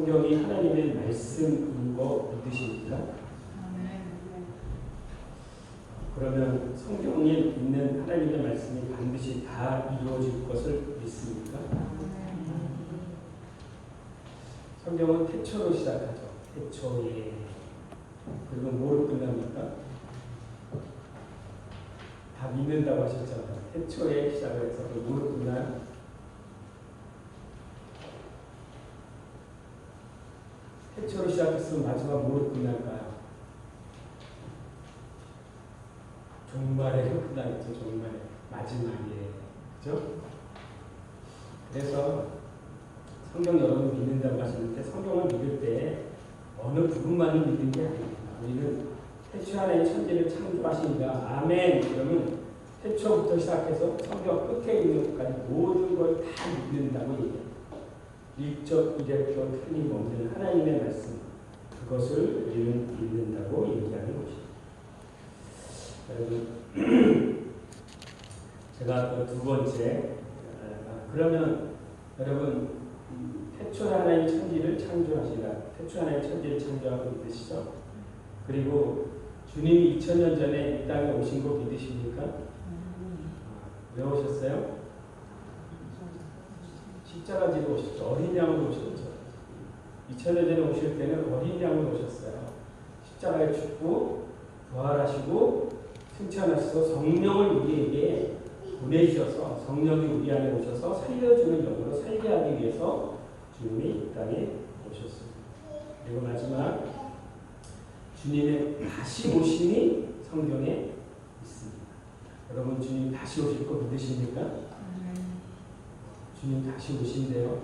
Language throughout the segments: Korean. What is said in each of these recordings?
성경이 하나님의 말씀인 거 믿으십니까? 그러면 성경에 있는 하나님의 말씀이 반드시 다 이루어질 것을 믿습니까? 성경은 태초로 시작하죠. 태초에. 그리고 뭐로 끝납니까? 다 믿는다고 하셨잖아요. 태초에 시작을 해서 뭐로 끝나요? 태초로 시작했으면 마지막 뭐로 끝날까요? 종말에 끝나겠죠. 종말에 마지막에. 그죠? 그래서 성경 여러분 믿는다고 하시는데 성경을 믿을 때 어느 부분만을 믿는 게 아닙니다. 우리는 태초 하나의 천지를 창조하시니까 아멘 그러면 태초부터 시작해서 성경 끝에 있는 것까지 모든 걸 다 믿는다고 얘기합니다. 일적 이례적 틀림없는 하나님의 말씀 그것을 우리는 믿는다고 얘기하는 것입니다. 여러분 제가 또 두 번째 그러면 여러분 태초 하나의 천지를 창조하시라 태초 하나의 천지를 창조하고 믿으시죠? 그리고 주님이 2000년 전에 이 땅에 오신 거 믿으십니까? 왜 오셨어요? 십자가 지고 오셨죠. 어린 양으로 오셨죠. 2000년 전에 오실 때는 어린 양으로 오셨어요. 십자가에 죽고 부활하시고 승천하셔서 성령을 우리에게 보내주셔서 성령이 우리 안에 오셔서 살려주는 영으로 살게 하기 위해서 주님이 이 땅에 오셨습니다. 그리고 마지막 주님의 다시 오심이 성경에 있습니다. 여러분 주님 다시 오실 거 믿으십니까? 주님 다시 오신대요.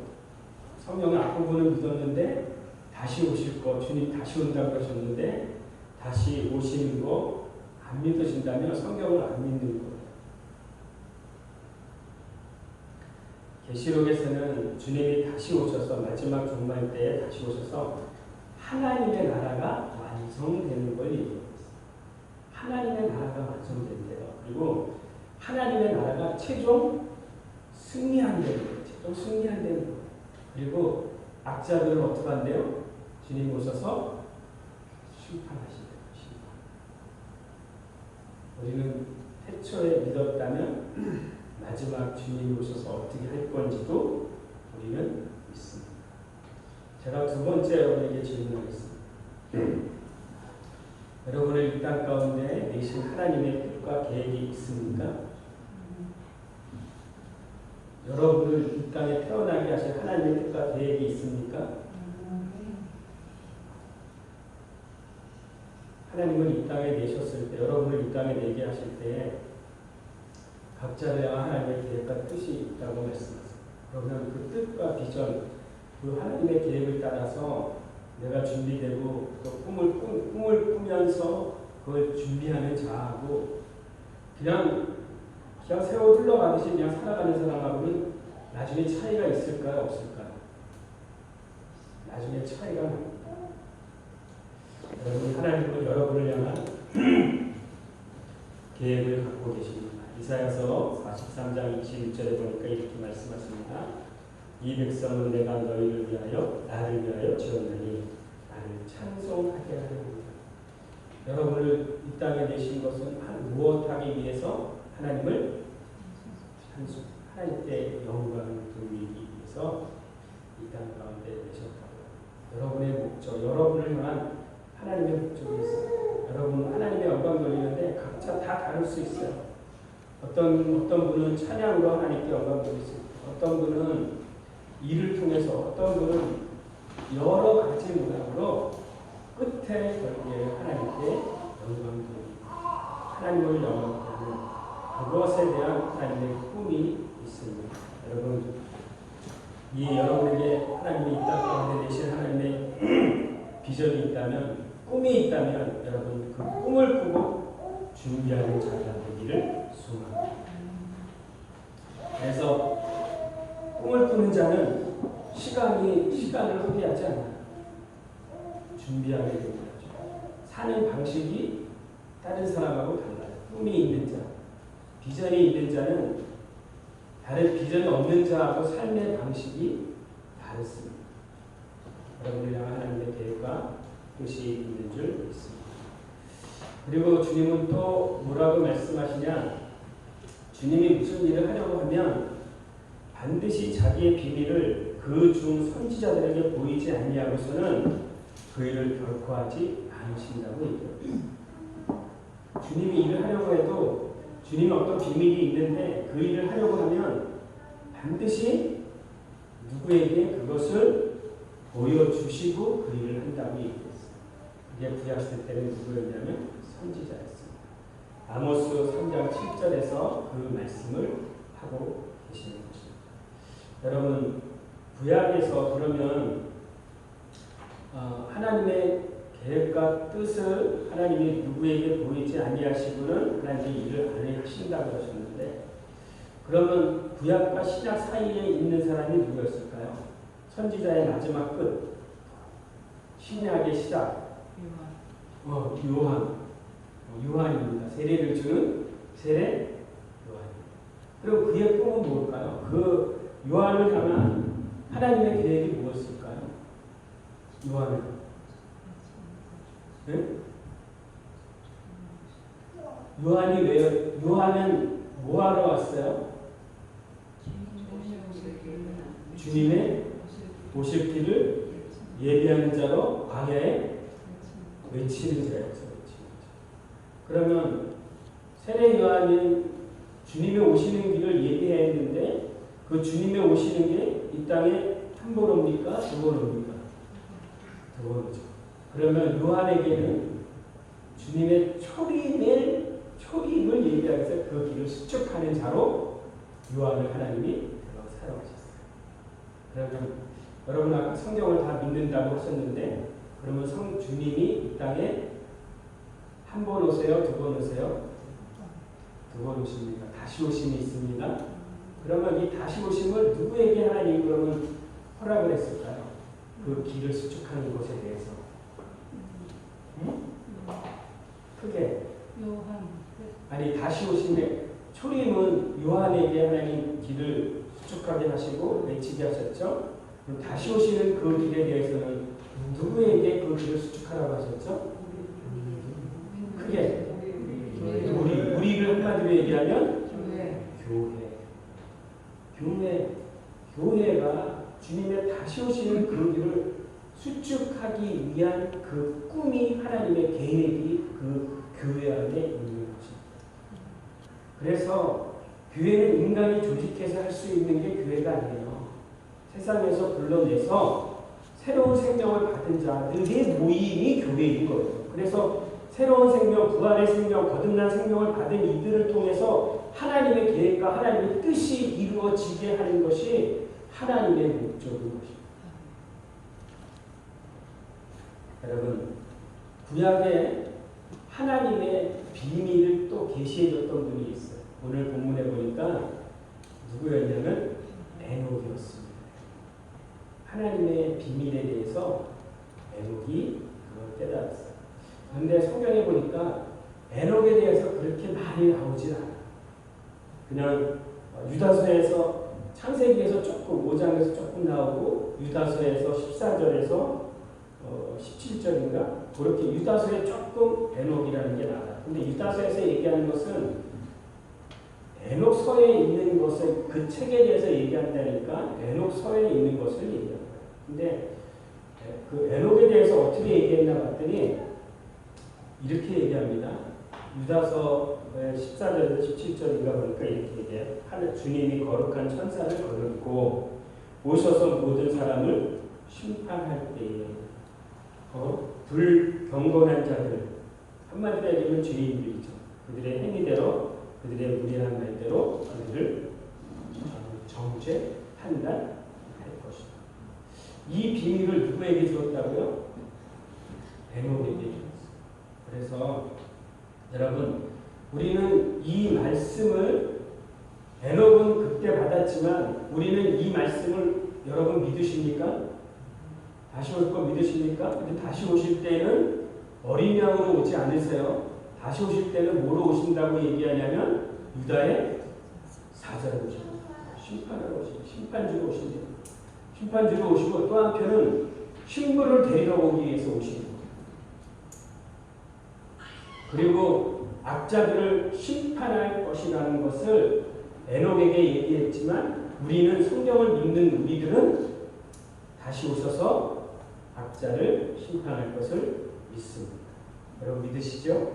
성경의 앞부분은 믿었는데 다시 오실 거 주님 다시 온다고 하셨는데 다시 오시는 거 안 믿으신다면 성경을 안 믿는 거예요. 계시록에서는 주님이 다시 오셔서 마지막 종말 때에 다시 오셔서 하나님의 나라가 완성되는 걸 얘기합니다. 하나님의 나라가 완성된대요. 그리고 하나님의 나라가 최종 승리한다는 거예요. 최종 승리한다는 거예요. 그리고 악자들을 어떻게 한대요? 주님 오셔서 심판하신대요. 우리는 태초에 믿었다면 마지막 주님이 오셔서 어떻게 할 건지도 우리는 믿습니다. 제가 두 번째 여러분에게 질문하겠습니다. 여러분을 이 땅 가운데 내신 하나님의 뜻과 계획이 있습니까? 여러분을 이 땅에 태어나게 하신 하나님의 뜻과 계획이 있습니까? 하나님은 이 땅에 내셨을 때, 여러분을 이 땅에 내게 하실 때 각자를 향한 하나님의 계획과 뜻이 있다고 말씀하셨습니다. 그러면 그 뜻과 비전, 그 하나님의 계획을 따라서 내가 준비되고 또 꿈을 꾸면서 그걸 준비하는 자하고 그냥 세월 흘러가듯이 그냥 살아가는 사람하고는 나중에 차이가 있을까요? 없을까요? 나중에 차이가 납니다. 여러분 하나님은 여러분을 향한 계획을 갖고 계십니다. 이사야서 43장 21절에 보니까 이렇게 말씀하십니다. 이 백성은 내가 너희를 위하여 나를 위하여 지었나니 나를 찬송하게 하려니와. 여러분을 이 땅에 내신 것은 무엇하기 위해서? 하나님을 찬송, 하나님께 영광을 돌리기 위해서 이 땅 가운데 내셨다고. 여러분의 목적, 여러분을 향한 하나님의 목적이 있어요. 여러분 하나님의 영광 돌리는데 각자 다 다를 수 있어요. 어떤 분은 찬양으로 하나님께 영광 돌릴 수 있고, 어떤 분은 일을 통해서, 어떤 분은 여러 가지 문화로 끝에 결국에 하나님께 영광 돌리고 하나님을 영광하는 그것에 대한 하나님의 꿈이 있습니다. 여러분, 여러분에게 하나님이 이 땅 가운데 내신 하나님의 비전이 있다면, 꿈이 있다면 여러분 그 꿈을 꾸고 준비하는 자가 되기를 소망합니다. 그래서 꿈을 꾸는 자는 시간을 허비하지 않아요. 준비하게 됩니다. 사는 방식이 다른 사람하고 달라요. 꿈이 있는 자, 비전이 있는 자는 다른 비전이 없는 자하고 삶의 방식이 다릅니다. 여러분을 향한 하나님의 계획과 뜻이 있는 줄 믿습니다. 그리고 주님은 또 뭐라고 말씀하시냐? 주님이 무슨 일을 하려고 하면 반드시 자기의 비밀을 그 중 선지자들에게 보이지 아니하고서는 그 일을 결코 하지 않으신다고 얘기해요. 주님이 일을 하려고 해도 주님이 어떤 비밀이 있는데 그 일을 하려고 하면 반드시 누구에게 그것을 보여주시고 그 일을 한다고 얘기했어요. 그게 구약시대 때는 누구였냐면 선지자였습니다. 아모스 3장 7절에서 그 말씀을 하고 계시는 것입니다. 여러분, 구약에서 그러면 하나님의 계획과 뜻을 하나님이 누구에게 보이지 아니하시고는 하나님의 일을 안 하신다고 하셨는데, 그러면 구약과 신약 사이에 있는 사람이 누구였을까요? 선지자의 마지막 끝, 신약의 시작, 요한입니다. 세례를 주는 세례 요한입니다. 그럼 그의 꿈은 뭘까요? 그 요한을 향한 하나님의 계획이 무엇일까요? 요한은 네? 요한은 뭐하러 왔어요? 주님의 오실 길을 예비하는 자로 광야에 외치는 자였죠. 그러면 세례 요한은 주님의 오시는 길을 예비해야 했는데 그 주님의 오시는 게 이 땅에 한 번 옵니까? 두 번 옵니까? 두 번 오죠. 그러면 요한에게는 주님의 초림을 예비하기 위해서 그 길을 수축하는 자로 요한을 하나님이 사용하셨어요. 그러면 여러분 아까 성경을 다 믿는다고 하셨는데, 그러면 주님이 이 땅에 한 번 오세요? 두 번 오세요? 두 번 오십니다. 다시 오심이 있습니다. 그러면 이 다시 오심을 누구에게 하나님이 그러면 허락을 했을까요? 그 길을 수축하는 것에 대해서. 응? 크게. 요한. 아니, 다시 오심의 초림은 요한에게 하나님 길을 수축하게 하시고 외치게 하셨죠. 그럼 다시 오시는 그 길에 대해서는 누구에게 그 길을 수축하라고 하셨죠? 크게. 우리를 한마디로 얘기하면 교회가 주님의 다시 오시는 그 길을 수축하기 위한 그 꿈이 하나님의 계획이 그 교회 안에 있는 것입니다. 그래서 교회는 인간이 조직해서 할 수 있는 게 교회가 아니에요. 세상에서 불러내서 새로운 생명을 받은 자들의 모임이 교회인 거예요. 그래서 새로운 생명, 부활의 생명, 거듭난 생명을 받은 이들을 통해서 하나님의 계획과 하나님의 뜻이 이루어지게 하는 것이 하나님의 목적인 것입니다. 여러분, 구약에 하나님의 비밀을 또 계시해줬던 분이 있어요. 오늘 본문에 보니까 누구였냐면 에녹이었습니다. 하나님의 비밀에 대해서 에녹이 그걸 깨달았어요. 그런데 성경에 보니까 에녹에 대해서 그렇게 많이 나오질 않아요. 그냥 유다서에서, 창세기에서 조금, 5장에서 조금 나오고, 유다서에서 14절에서 17절인가? 그렇게 유다서에 조금 에녹이라는 게 나와요. 근데 유다서에서 얘기하는 것은 에녹서에 있는 것을, 그 책에 대해서 얘기한다니까 에녹서에 있는 것을 얘기하는 거예요. 근데 그 에녹에 대해서 어떻게 얘기했나 봤더니 이렇게 얘기합니다. 유다서 14절에서 17절인가 보니까 이렇게 얘기해요. 주님이 거룩한 천사를 거느리고 오셔서 모든 사람을 심판할 때에 불경건한 자들, 한마디로 얘기하면 죄인들이죠. 그들의 행위대로, 그들의 무리한 말대로 그들을 정죄, 판단할 것이다. 이 비밀을 누구에게 주었다고요? 에녹에게 주었어요. 그래서 여러분, 우리는 이 말씀을, 에녹은 그때 받았지만 우리는 이 말씀을 여러분 믿으십니까? 다시 올 거 믿으십니까? 근데 다시 오실 때는 어린 양으로 오지 않으세요. 다시 오실 때는 뭐로 오신다고 얘기하냐면 유다의 사자로 오십니다. 심판하러 오십니다. 심판주로 오십니다. 심판주로 오시고 또 한편은 신부를 데리러 오기 위해서 오신 거예요. 그리고 악자들을 심판할 것이라는 것을 에녹에게 얘기했지만 우리는 성경을 믿는 우리들은 다시 오셔서 악자를 심판할 것을 믿습니다. 여러분 믿으시죠? 네.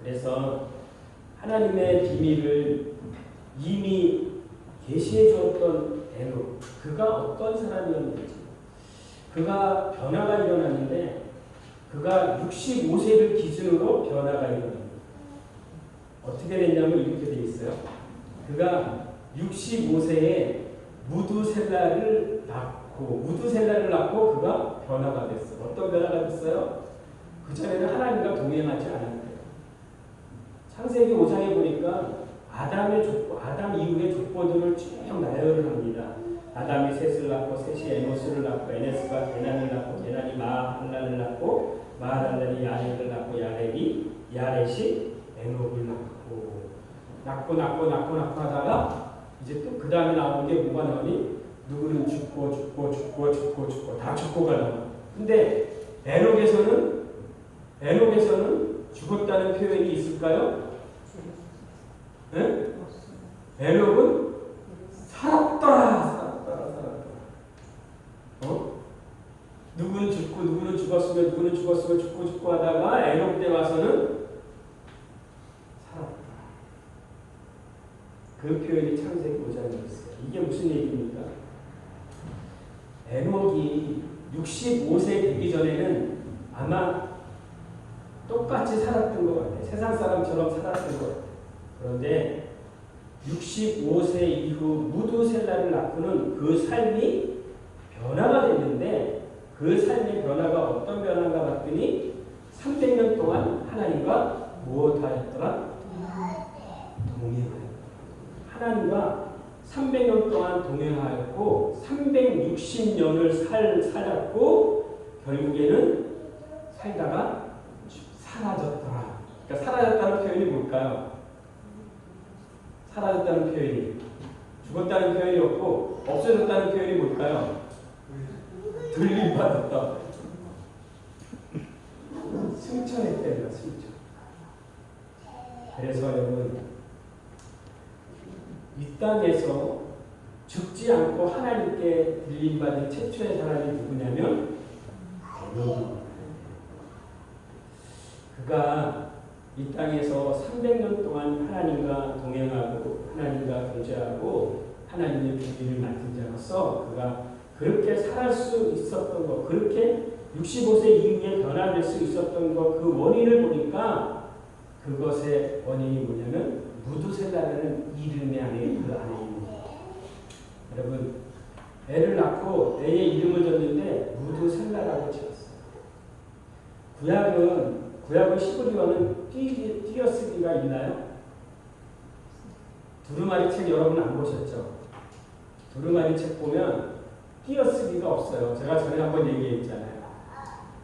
그래서 하나님의 비밀을 이미 계시해 주었던 에녹, 그가 어떤 사람이었는지, 그가 변화가 일어났는데 그가 65세를 기준으로 변화가 일어납니다. 어떻게 됐냐면 이렇게 돼 있어요. 그가 65세에 무두셀라를 낳고 그가 변화가 됐어요. 어떤 변화가 됐어요? 그전에는 하나님과 동행하지 않았대요. 창세기 5장에 보니까 아담 이후의 족보들을 쭉 나열을 합니다. 아담이 셋을 낳고 셋이 에노스를 낳고 에네스가 게난을 낳고 게난이 마할랄을 낳고 마할랄이 야렉을 낳고 야렛이 에녹을 낳고 하다가 이제 또 그 다음에 나오는 게 뭐가 나오니? 누구는 죽고 다 죽고가 나와. 근데 에녹에서는 죽었다는 표현이 있을까요? 네? 에녹은 살았더라. 누구는 죽고 누구는 죽었으면 죽고 하다가 에녹 때 와서는 살았다. 그 표현이 창세기 5장에 있어요. 이게 무슨 얘기입니까? 에녹이 65세 되기 전에는 아마 똑같이 살았던 것 같아요. 세상 사람처럼 살았던 것 같아요. 그런데 65세 이후 무두셀라를 낳고는 그 삶이 변화가 됐는데 그 삶의 변화가 어떤 변화인가 봤더니 300년 동안 하나님과 무엇하였더라? 동행하였다. 하나님과 300년 동안 동행하였고 360년을 살았고 결국에는 살다가 사라졌더라. 그러니까 사라졌다는 표현이 뭘까요? 사라졌다는 표현이 죽었다는 표현이 없고 없어졌다는 표현이 뭘까요? 들림받았다. 승천했대요. 승천. 그래서 여러분 이 땅에서 죽지 않고 하나님께 들림받은 최초의 사람이 누구냐면 에녹입니다. 그가 이 땅에서 300년 동안 하나님과 동행하고 하나님과 교제하고 하나님의 비밀을 맡은 자로서 그가 그렇게 살 수 있었던 것, 그렇게 65세 이후에 변화될 수 있었던 것, 그 원인을 보니까 그것의 원인이 뭐냐면 무두셀라라는 이름의 안에 그 안에 있는 거예요. 여러분 애를 낳고 애의 이름을 줬는데 무두셀라라고 지었어요. 구약은 시브리어는 띄어쓰기가 있나요? 두루마리 책 여러분 안 보셨죠? 두루마리 책 보면 띄어쓰기가 없어요. 제가 전에 한번 얘기했잖아요.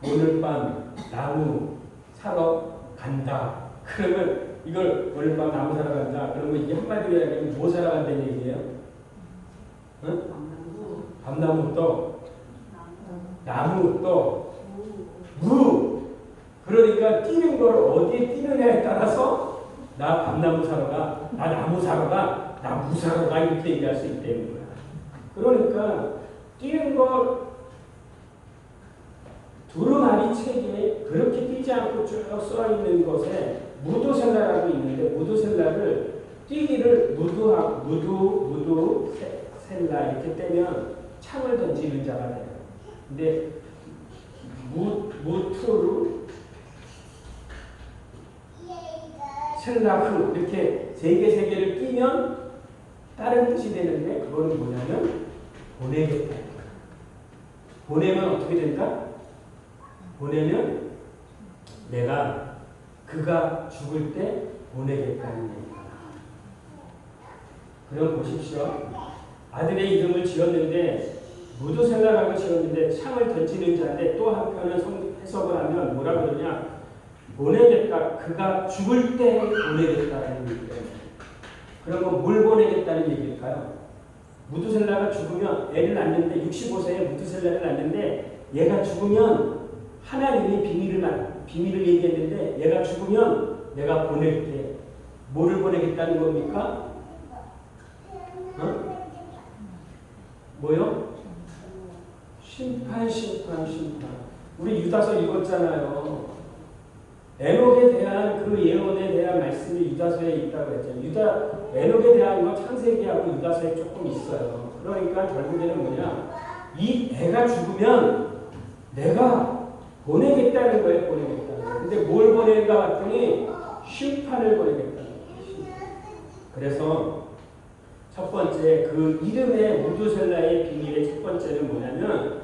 오늘 밤 나무 사러 간다. 그러면 이걸 오늘 밤 나무 사러 간다. 그러면 이게 한마디로 이야기하면 뭐 사러 간다는 얘기예요? 응? 밤나무 또 나무 또 무. 그러니까 뛰는 걸 어디에 뛰느냐에 따라서 나 밤나무 사러 가, 나 나무 사러 가, 나 무 사러 가 이렇게 얘기할 수 있다는 거야. 그러니까 뛰는 거 두루마리 책에 그렇게 뛰지 않고 쭉 써 있는 것에 무두셀라라고 있는데 무두셀라를 뛰기를 무두셀라 이렇게 떼면 창을 던지는 자가 돼요. 근데 무투루 셀라크 이렇게 세 개를 끼면 다른 뜻이 되는데 그거는 뭐냐면 보내겠다. 보내면 어떻게 된다? 보내면 내가 그가 죽을 때 보내겠다는 얘기다. 그럼 보십시오. 아들의 이름을 지었는데 무두셀라라고 지었는데 창을 던지는 자인데 또 한편은 해석을 하면 뭐라 그러냐? 보내겠다. 그가 죽을 때 보내겠다는 얘기예요. 그러면 뭘 보내겠다는 얘기일까요? 무두셀라가 죽으면 애를 낳는데 65세에 무두셀라를 낳는데 얘가 죽으면 하나님이 비밀을 얘기했는데 얘가 죽으면 내가 보낼게. 뭐를 보내겠다는 겁니까? 어? 뭐요? 심판. 우리 유다서 읽었잖아요. 에녹에 대한 그 예언에 대한 말씀이 유다서에 있다고 했죠. 에녹에 대한 거 창세기하고 유다서에 조금 있어요. 그러니까 결국에는 뭐냐? 이 애가 죽으면 내가 보내겠다는 거예요. 근데 뭘 보낸가 봤더니 심판을 보내겠다는 거예요. 그래서 첫 번째 그 이름의 무두셀라의 비밀의 첫 번째는 뭐냐면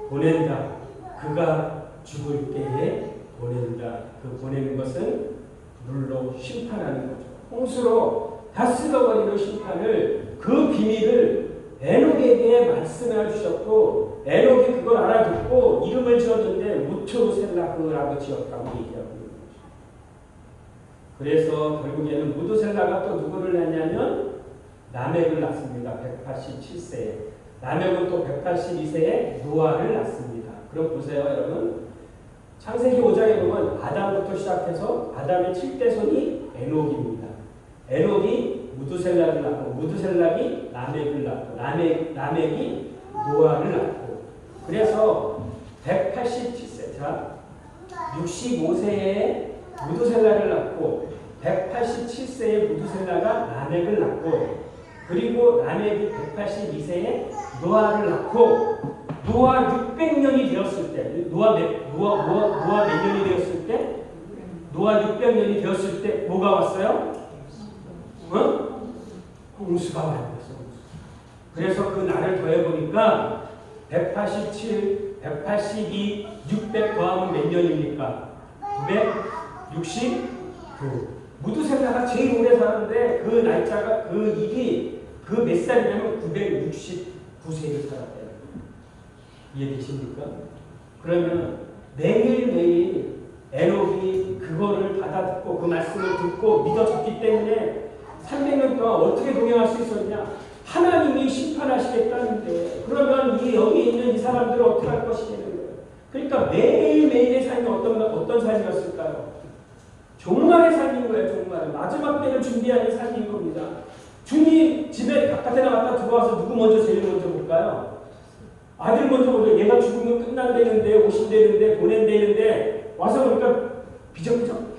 보낸다. 그가 죽을 때에 보낸다. 그 보내는 것은 물로 심판하는 거죠. 홍수로 다 쓸어버리는 심판을 그 비밀을 에녹에게 말씀해 주셨고 에녹이 그걸 알아듣고 이름을 지었는데 무투셀라흐라고 지었다고 얘기하고 있는 거죠. 그래서 결국에는 무두셀라가 또 누구를 낳냐면 라멕을 낳습니다. 187세에. 라멕은 또 182세에 노아를 낳습니다. 그럼 보세요 여러분. 창세기 5장에 보면 아담부터 시작해서 아담의 7대손이 에녹입니다. 에녹이 무두셀라를 낳고 무두셀락이 라멕을 낳고 라멕이 노아를 낳고 그래서 187세 자 65세에 무두셀라를 낳고 187세에 무두셀라가 라멕을 낳고 그리고 라멕이 182세에 노아를 낳고 노아 600년이 되었을 때 노아 몇 년이 되었을 때 노아 600년이 되었을 때 뭐가 왔어요? 홍수가 왔어요. 그래서 그 날을 더해보니까 187, 182, 600 더하면 몇 년입니까? 969. 무두셀라가 제일 오래 사는데 그 날짜가 그 일이 그 몇 살이냐면 969세를 살았대요. 이해되십니까? 그러면 매일매일 에녹이 그거를 받아듣고 그 말씀을 듣고 믿어졌기 때문에 300년 동안 어떻게 동행할 수 있었냐? 하나님이 심판하시겠다는데 그러면 여기 있는 이 사람들은 어떻게 할 것이 되는 거예요? 그러니까 매일매일의 삶이 어떤 삶이었을까요? 종말의 삶인 거예요. 종말. 마지막 때를 준비하는 삶인 겁니다. 주님 집에 바깥에 나갔다 들어와서 누구 먼저 제일 먼저 볼까요? 아들 먼저 보죠. 얘가 죽으면 끝난다는데 오신다는데 보낸다는데 와서 보니까 비적비적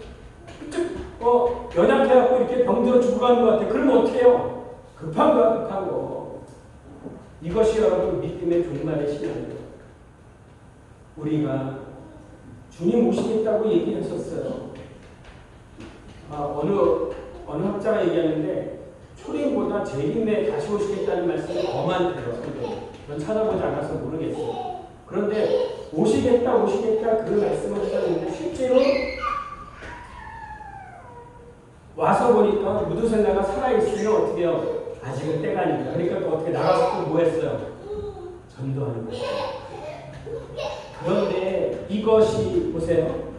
연약해갖고 이렇게 병들어 죽어가는 것 같아. 그러면 어떻게 해요? 급한 거야 급한 거. 이것이 여러분 믿음의 종말의 신앙이에요. 우리가 주님 오시겠다고 얘기했었어요. 어느 학자가 얘기하는데 초림보다 재림에 다시 오시겠다는 말씀이 더 많대요. 전 찾아보지 않아서 모르겠어요. 그런데 오시겠다 그 말씀을 하셨는데 실제로 와서 보니까 무두셀라가 살아있으면 어떻게 해요? 아직은 때가 아닙니다. 그러니까 또 어떻게 나가서 또 뭐 했어요? 전도하는 거예요. 그런데 이것이 보세요.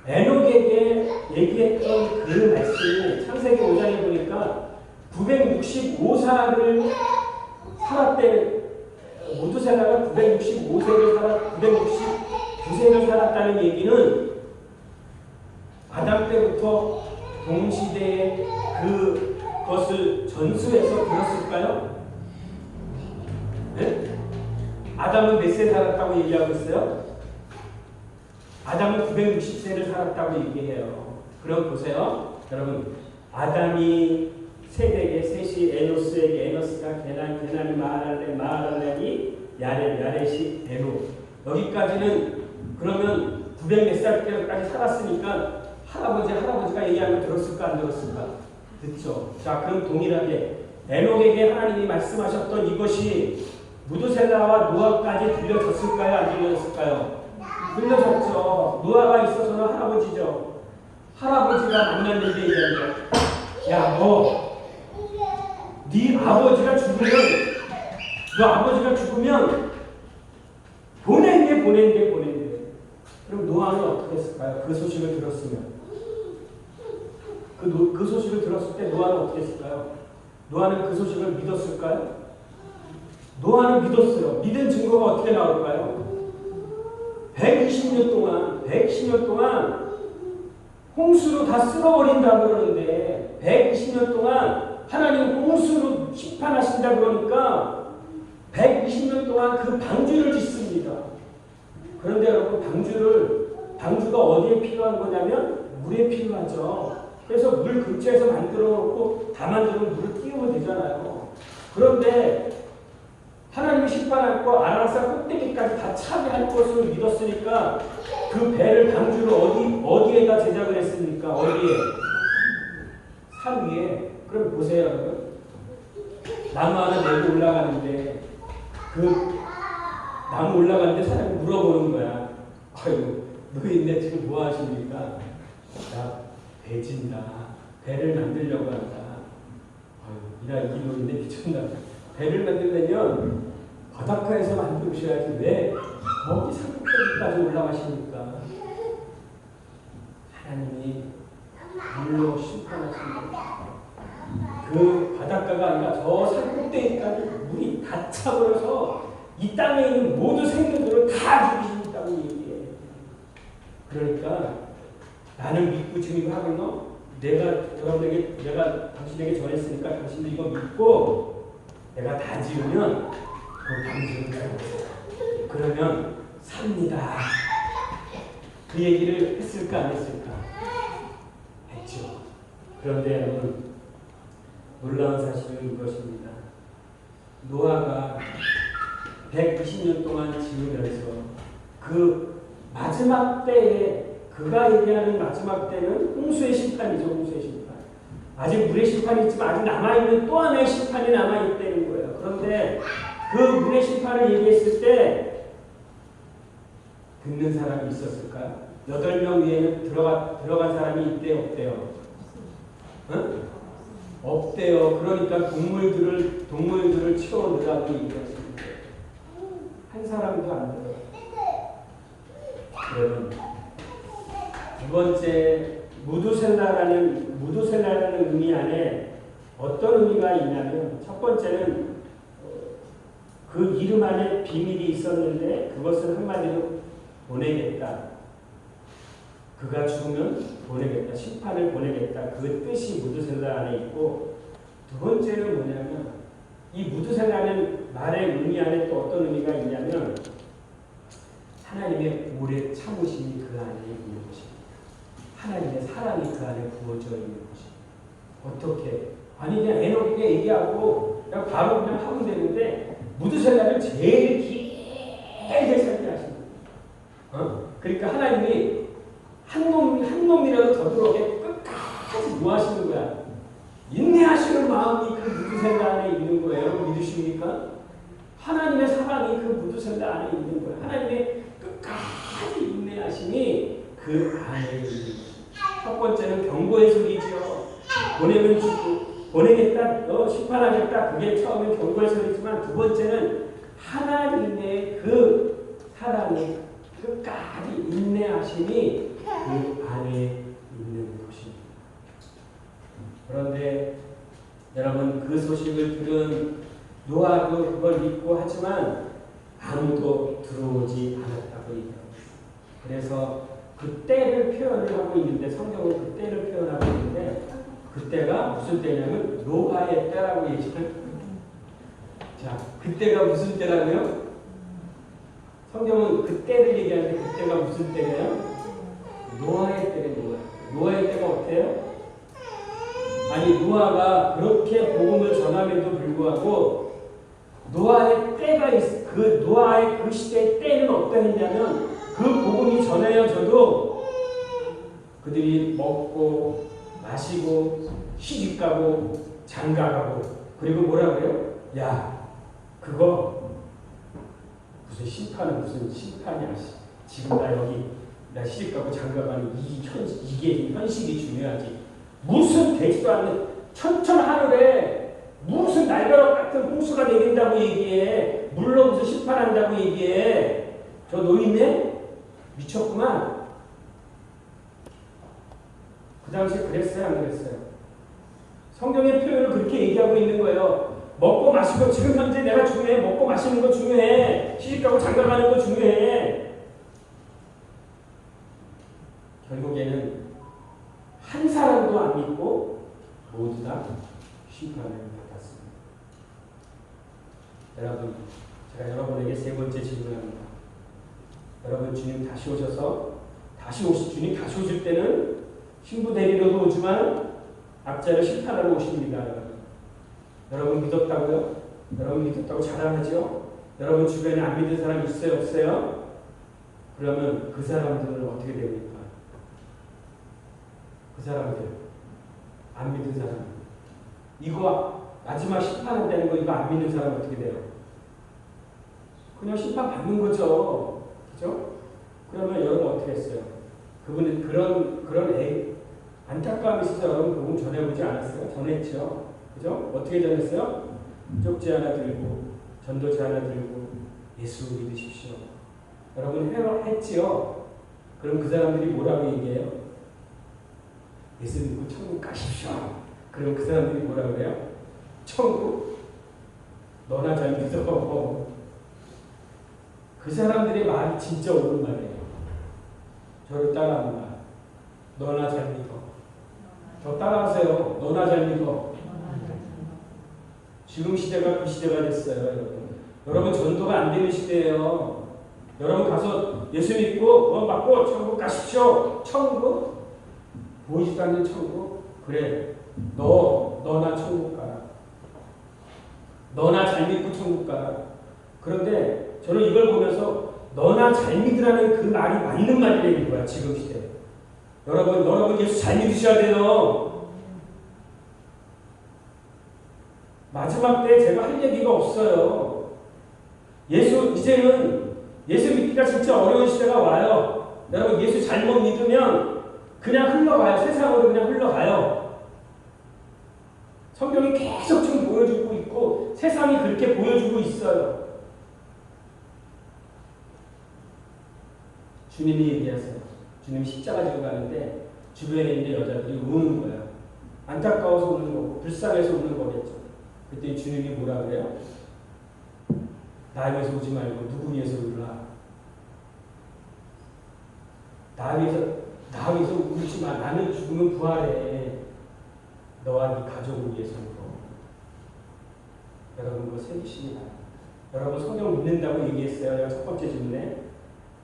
에녹에게 얘기했던 그 말씀이 창세기 5장에 보니까 965살을 살았대. 무두셀라가 969세를 살았다는 얘기는 아담 때부터 동시대에 그것을 전수해서 들었을까요? 네? 아담은 몇 세 살았다고 얘기하고 있어요? 아담은 960세를 살았다고 얘기해요. 그럼 보세요. 여러분, 아담이 셋에게 셋이 에노스에게 에노스가 게난이 마하랄렐이 야렛이 에노. 여기까지는 그러면 900 몇 살 때까지 살았으니까 할아버지가 얘기하는 거 들었을까 안 들었을까? 듣죠. 자, 그럼 동일하게 에녹에게 하나님이 말씀하셨던 이것이 무두셀라와 노아까지 들려졌을까요? 안 들려졌을까요? 들려졌죠. 노아가 있어서는 할아버지죠. 할아버지가 만났는데 얘기하는 거. 야, 네 아버지가 죽으면 보낸대. 그럼 노아는 어떻게 했을까요? 그 소식을 들었으면. 그 소식을 들었을 때 노아는 어떻게 했을까요? 노아는 그 소식을 믿었을까요? 노아는 믿었어요. 믿은 증거가 어떻게 나올까요? 120년 동안 홍수로 다 쓸어버린다고 그러는데 120년 동안 하나님 홍수로 심판하신다 그러니까 120년 동안 그 방주를 짓습니다. 그런데 여러분 방주가 어디에 필요한 거냐면 물에 필요하죠. 그래서 물 근처에서 만들어 놓고 다 만들면 물을 띄우면 되잖아요. 그런데 하나님이 심판할 거 아라사 꼭대기까지 다 차게 할 것을 믿었으니까 그 배를 방주를 어디에다 제작을 했습니까? 어디에? 산 위에. 그럼 보세요, 여러분. 나무 하나 내고 올라가는데 그 나무 올라가는데 사람이 물어보는 거야. 아이고, 너희네 지금 뭐 하십니까? 나 배 진다. 배를 만들려고 한다. 아이고, 이 노인네 미쳤나. 배를 만들려면 바닷가에서 만드셔야지 왜 거기 산꼭대기까지 올라가십니까? 하나님이 물로 심판하십니다. 그 바닷가가 아니라 저 산꼭대기까지 물이 다 차버려서 이 땅에 있는 모든 생명들을 다 죽이신다고 얘기해. 그러니까 나는 믿고 지금 이거 하겠노? 내가 당신에게 전했으니까 당신도 이거 믿고 내가 다 지으면 그 방주를 펴. 그러면 삽니다. 그 얘기를 했을까 안 했을까? 했죠. 그런데 여러분 놀라운 사실은 이것입니다. 노아가 120년 동안 지으면서 그 마지막 때에 그가 얘기하는 마지막 때는 홍수의 심판이죠. 홍수의 심판. 아직 물의 심판이 있지만 아직 남아있는 또 하나의 심판이 남아있다는 거예요. 그런데 그 물의 심판을 얘기했을 때 듣는 사람이 있었을까요? 8명 위에는 들어간 사람이 있대요? 없대요? 응? 없대요. 그러니까 동물들을 치워넣으라고 얘기했습니다. 한 사람도 안 들어요. 여러분, 두 번째 무두셀라라는 의미 안에 어떤 의미가 있냐면 첫 번째는 그 이름 안에 비밀이 있었는데 그것을 한마디로 보내겠다. 그가 죽으면 보내겠다. 심판을 보내겠다. 그 뜻이 무두셀라 안에 있고 두 번째는 뭐냐면 이 무두셀라는 말의 의미 안에 또 어떤 의미가 있냐면 하나님의 오래 참으심이 그 안에 있는 것입니다. 하나님의 사랑이 그 안에 부어져 있는 것입니다. 어떻게? 아니 그냥 에너지게 얘기하고 그냥 바로 그냥 하면 되는데 무두셀라를 제일 길게 설명하십니다. 그러니까 하나님이 한 놈이라도 더 들어오게 끝까지 뭐 하시는 거야? 인내하시는 마음이 그 무두셀라 안에 있는 거예요. 믿으십니까? 하나님의 사랑이 그 무두셀라 안에 있는 거예요. 하나님의 끝까지 인내하심이 그 안에 있는 거예요. 첫 번째는 경고의 소리지요. 보내면 죽고 보내겠다, 심판하겠다. 그게 처음엔 경고의 소리지만 두 번째는 하나님의 그 사랑이 끝까지 인내하심이 그 안에 있는 것입니다. 그런데 여러분 그 소식을 들은 노아도 그걸 믿고 하지만 아무도 들어오지 않았다고 얘기합니다. 그래서 그 때를 표현을 하고 있는데 성경은 그 때를 표현하고 있는데 그때가 무슨 때냐면 노아의 때라고 얘기해요. 자, 그때가 무슨 때라고요? 성경은 그때를 얘기하는데 그때가 무슨 때예요? 노아의 때는 뭐예요? 노아의 때가 어때요? 아니 노아가 그렇게 복음을 전함에도 불구하고 노아의 때가 그 노아의 그 시대의 때는 어떠했냐면 그 복음이 전해져도 그들이 먹고 마시고 시집가고 장가가고 그리고 뭐라 그래요? 야 그거 무슨 심판은 무슨 심판이야. 지금 나 시집가고 장가가는 이게 현실이 중요하지. 무슨 되지도 않는 천천하늘에 무슨 날벼락 같은 홍수가 내린다고 얘기해. 물로 무슨 심판한다고 얘기해. 저 노인네 미쳤구만. 그 당시에 그랬어요 안 그랬어요? 성경의 표현을 그렇게 얘기하고 있는 거예요. 먹고 마시고 지금 현재 내가 중요해. 먹고 마시는 거 중요해. 시집가고 장가가는 거 중요해. 결국에는 한 사람도 안 믿고 모두 다 심판을 받았습니다. 여러분, 제가 여러분에게 세 번째 질문합니다. 여러분, 주님 다시 오셔서 주님 다시 오실 때는 신부 데리러도 오지만 악자를 심판하러 오십니다. 여러분 믿었다고요? 여러분 믿었다고 자랑하죠? 여러분 주변에 안 믿는 사람 있어요? 없어요? 그러면 그 사람들은 어떻게 됩니까? 그 사람들, 안 믿는 사람, 이거 마지막 심판한다는 거 이거 안 믿는 사람 어떻게 돼요? 그냥 심판 받는 거죠. 그죠? 그러면 여러분 어떻게 했어요? 그분은 그런 안타까움이 있어서 여러분 그분 전해보지 않았어요? 전했죠. 그죠? 어떻게 전했어요? 쪽지 하나 들고 전도지 하나 들고 예수 믿으십시오. 여러분 했지요? 그럼 그 사람들이 뭐라고 얘기해요? 예수 믿고 천국 가십시오. 그럼 그 사람들이 뭐라고 해요? 천국? 너나 잘 믿어. 그 사람들의 말이 진짜 옳은 말이에요. 저를 따라합니다. 너나 잘 믿어. 저 따라하세요. 너나 잘 믿어. 지금 시대가 그 시대가 됐어요, 여러분. 여러분 전도가 안 되는 시대예요. 여러분 가서 예수 믿고 구원 받고 천국 가십시오. 천국? 보이지도 않는 천국? 그래. 너나 천국 가라. 너나 잘 믿고 천국 가라. 그런데 저는 이걸 보면서 너나 잘 믿으라는 그 말이 맞는 말이라는 거야, 지금 시대. 여러분 예수 잘 믿으셔야 돼요. 마지막 때 제가 할 얘기가 없어요. 이제는 예수 믿기가 진짜 어려운 시대가 와요. 여러분 예수 잘못 믿으면 그냥 흘러가요. 세상으로 그냥 흘러가요. 성경이 계속 지금 보여주고 있고 세상이 그렇게 보여주고 있어요. 주님이 얘기하세요. 주님이 십자가 지고 가는데 주변에 있는 여자들이 우는 거예요. 안타까워서 우는 거고 불쌍해서 우는 거겠죠. 그때 주님이 뭐라 그래요? 나 위해서 우지 말고 누구 위해서 울라? 나 위해서 울지 마. 나는 죽으면 부활해. 너와 네 가족을 위해서 울어. 여러분 그거 새기십니다. 여러분 성경 믿는다고 얘기했어요. 내가 첫 번째 질문에.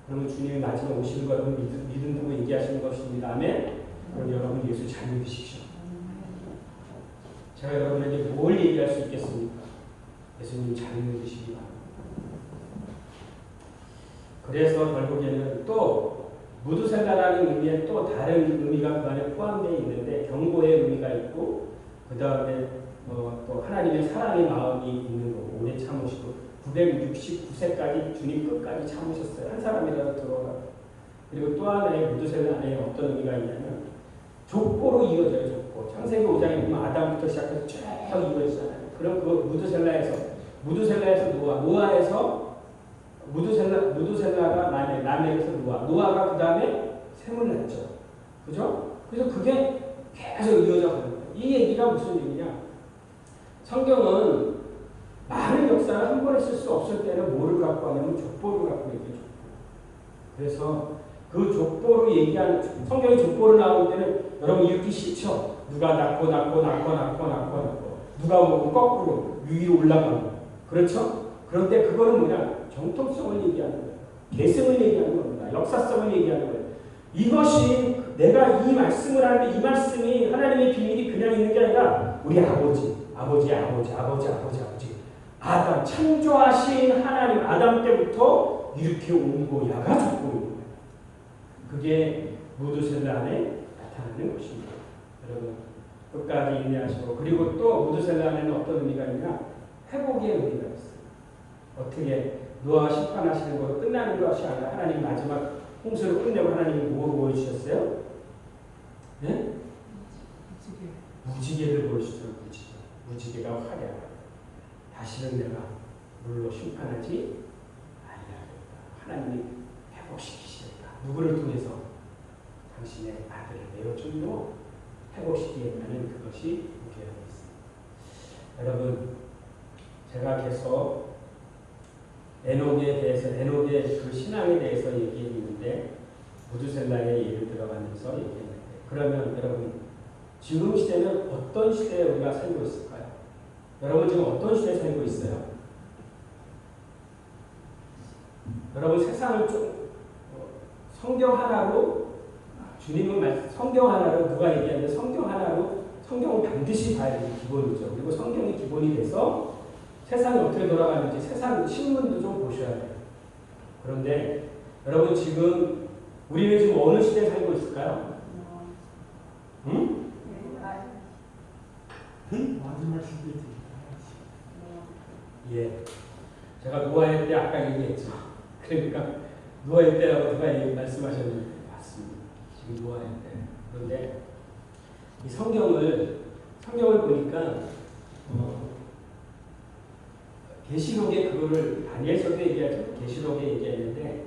그러면 주님이 마지막 오시는 걸 믿는다고 얘기하시는 것입니다. 아멘? 그럼 여러분 예수 잘 믿으십시오. 제가 여러분에게 뭘 얘기할 수 있겠습니까? 예수님 잘 믿으시기 바랍니다. 그래서 결국에는 또 무드셀라라는 의미에 또 다른 의미가 그 안에 포함되어 있는데 경고의 의미가 있고 그 다음에 또 하나님의 사랑의 마음이 있는 거고 오래 참으시고 969세까지 주님 끝까지 참으셨어요. 한 사람이라도 들어가. 그리고 또 하나의 무드셀라 안에 어떤 의미가 있냐면 족보로 이어져요. 족보. 창세기 5장에 보면 아담부터 시작해서 쭉 이어지잖아요. 그럼 그 무드셀라에서 노아에서 무드셀라가 라멕에서 노아가 그 다음에 셈을 낳죠. 그죠? 그래서 그게 계속 이어져 가는 거예요. 이 얘기가 무슨 얘기냐? 성경은 많은 역사를 한 번에 쓸 수 없을 때는 뭐를 갖고 하냐면 족보를 갖고 얘기해요. 족보. 그래서 그 족보로 얘기하는 성경이 족보로 나올 때는 여러분 읽기 싫죠? 누가 낳고 누가 먹고 거꾸로 위로 올라가는 거예요. 그렇죠? 그런데 그거는 뭐냐? 정통성을 얘기하는 거예요. 계승을 얘기하는 겁니다. 역사성을 얘기하는 거예요. 이것이 내가 이 말씀을 하는데 이 말씀이 하나님의 비밀이 그냥 있는 게 아니라 우리 아버지 아담 창조하신 하나님 아담 때부터 이렇게 온 거야가 족보입니다. 그게 무드셀라 안에 나타나는 것입니다. 여러분 끝까지 인내하시고 그리고 또 무드셀라 안에는 어떤 의미가 있냐? 회복의 의미가 있어요. 어떻게 노아가 심판하시는 것으로 끝나는 것이 아니라 하나님 마지막 홍수를 끝내고 하나님이 뭐로 보여주셨어요? 네? 무지개를 보여주셨어요. 무지개가 화려하다. 다시는 내가 물로 심판하지 아니하리라. 하나님이 회복시키시리라. 누구를 통해서? 당신의 아들을 내어줌으로 회복시키겠다는 그것이 목표가 있습니다. 여러분 제가 계속 에녹에 대해서, 에녹의 그 신앙에 대해서 얘기했는데 무두셀라의 예를 들어가면서 얘기했는데, 그러면 여러분 지금 시대는 어떤 시대에 우리가 살고 있을까요? 여러분 지금 어떤 시대에 살고 있어요? 여러분 세상을 좀 성경 하나로, 주님은 성경 하나로, 누가 얘기하는데 성경 하나로, 성경을 반드시 봐야 되는 기본이죠. 그리고 성경이 기본이 돼서 세상이 어떻게 돌아가는지 세상 신문도 좀 보셔야 돼요. 그런데 여러분 지금 우리는 지금 어느 시대에 살고 있을까요? 응? 마지막 시대지. 예. 제가 노아의 때 아까 얘기했죠. 그러니까 노아의 때라고 누가 말씀하셨는데 맞습니다. 지금 노아의 때. 그런데 이 성경을 보니까 계시록에 그거를 다니엘서도 얘기하죠. 계시록에 얘기했는데